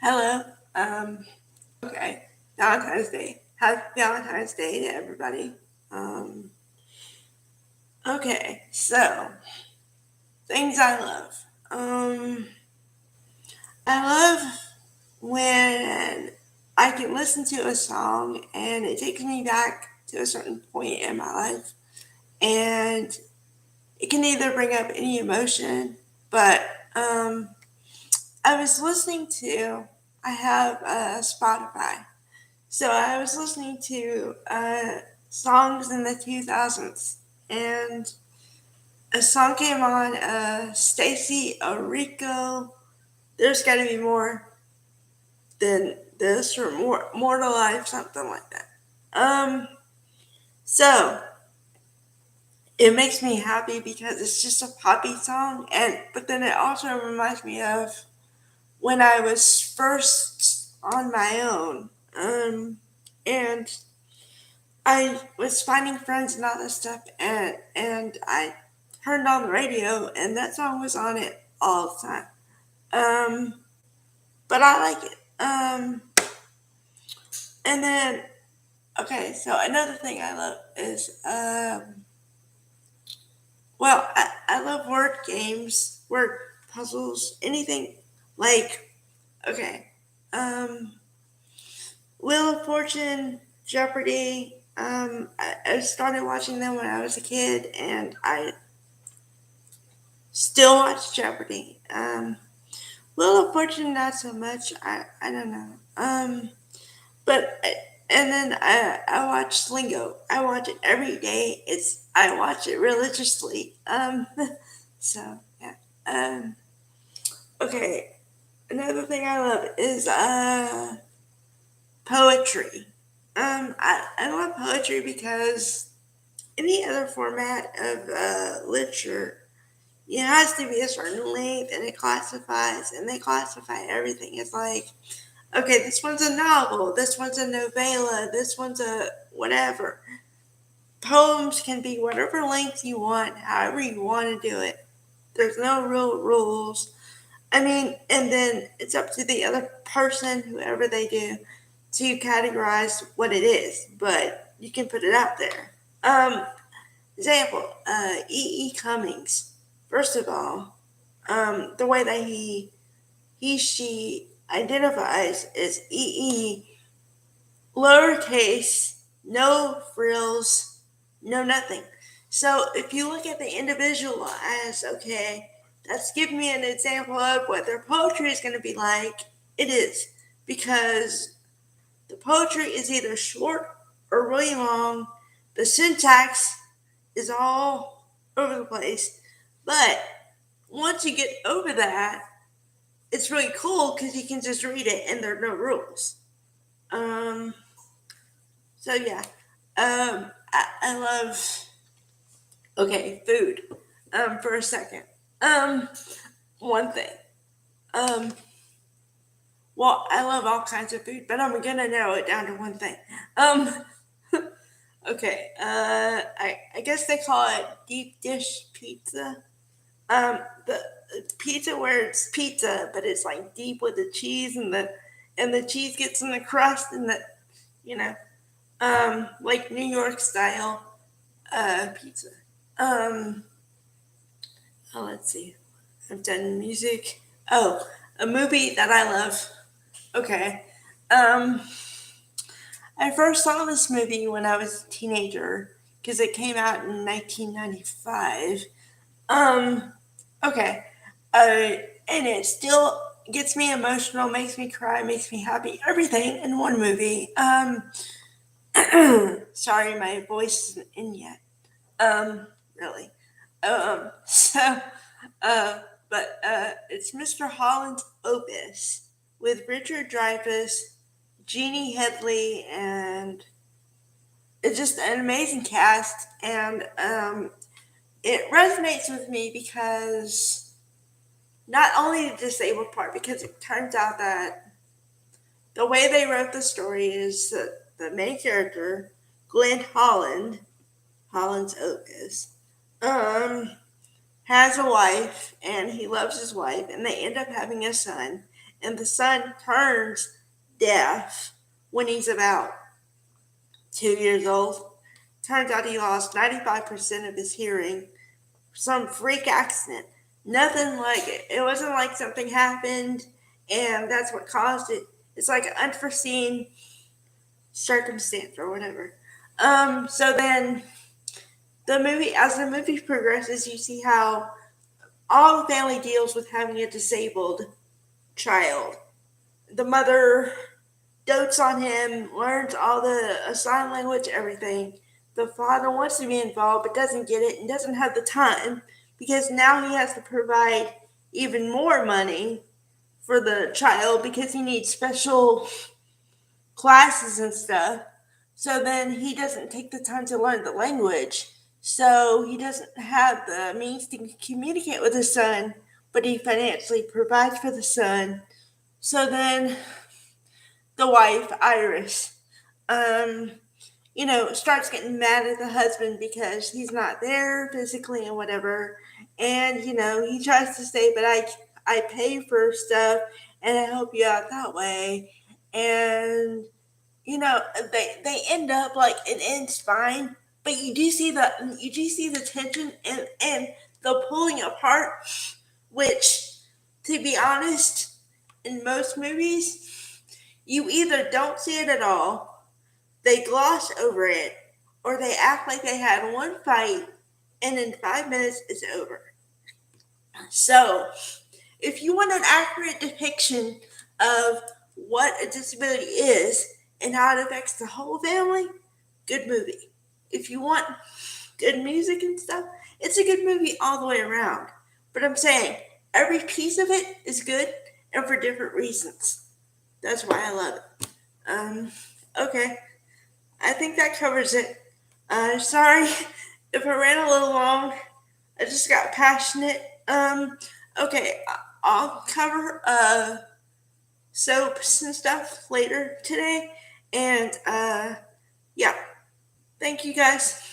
Hello. Okay. Valentine's Day. Happy Valentine's Day to everybody. Um, okay. So, things I love. I love when I can listen to a song and it takes me back to a certain point in my life. And it can either bring up any emotion, but um, I was listening to, I have Spotify. So I was listening to songs in the 2000s, and a song came on, Stacy Orico. There's got to be more than this, or more to life, something like that. Um, so it makes me happy because it's just a poppy song, and but then it also reminds me of when I was first on my own. And I was finding friends and all this stuff, and I turned on the radio, and that song was on it all the time. Um, but I like it. And then okay, so another thing I love is I love word games, word puzzles, anything like okay, um, Wheel of Fortune, Jeopardy. I started watching them when I was a kid, and I still watch Jeopardy. Wheel of Fortune, not so much. I don't know. But and then I watch Slingo. I watch it every day. I watch it religiously. So yeah. Um, okay. Another thing I love is poetry. I love poetry because any other format of literature, it has to be a certain length, and it classifies, and they classify everything. It's like, okay, this one's a novel, this one's a novella, this one's a whatever. Poems can be whatever length you want, however you want to do it. There's no real rules. I mean, and then it's up to the other person, whoever they do, to categorize what it is, but you can put it out there. Example, E. E. Cummings. First of all, the way that she identifies is E. E. lowercase, no frills, no nothing. So if you look at the individual as, okay, that's giving me an example of what their poetry is going to be like. It is, because the poetry is either short or really long. The syntax is all over the place. But once you get over that, it's really cool because you can just read it and there are no rules. Um, so yeah, I love, okay, food. For a second. Um, one thing. Um, I love all kinds of food, but I'm gonna narrow it down to one thing. Um, okay. I guess they call it deep dish pizza. The pizza where it's pizza, but it's like deep with the cheese, and the cheese gets in the crust, and the you know like New York style pizza. Um, let's see. I've done music. Oh, a movie that I love. Okay. Um, I first saw this movie when I was a teenager because it came out in 1995. Um, okay. And it still gets me emotional, makes me cry, makes me happy, everything in one movie. Sorry, my voice isn't in yet. Really. So, uh, but it's Mr. Holland's Opus with Richard Dreyfuss, Jeannie Headley, and it's just an amazing cast. And it resonates with me because not only the disabled part, because it turns out that the way they wrote the story is that the main character, Glenn Holland, Holland's Opus, um, has a wife, and he loves his wife, and they end up having a son. and the son turns deaf when he's about 2 years old. Turns out he lost 95% of his hearing. Some freak accident. Nothing like it. It wasn't like something happened and that's what caused it. It's like an unforeseen circumstance or whatever. So then as the movie progresses, you see how all the family deals with having a disabled child. The mother dotes on him, learns all the sign language, everything. The father wants to be involved but doesn't get it and doesn't have the time because now he has to provide even more money for the child because he needs special classes and stuff. So then he doesn't take the time to learn the language. So he doesn't have the means to communicate with his son, but he financially provides for the son. So then the wife, Iris, starts getting mad at the husband because he's not there physically and whatever. And, he tries to say, but I pay for stuff and I help you out that way. And, they end up like it ends fine. But you do see the tension and the pulling apart, which, to be honest, in most movies, you either don't see it at all, they gloss over it, or they act like they had one fight and in 5 minutes it's over. So, if you want an accurate depiction of what a disability is and how it affects the whole family, good movie. If you want good music and stuff, it's a good movie all the way around. But I'm saying every piece of it is good and for different reasons. That's why I love it. Okay. I think that covers it. Sorry if I ran a little long. I just got passionate. Okay, I'll cover soaps and stuff later today. And yeah, thank you guys.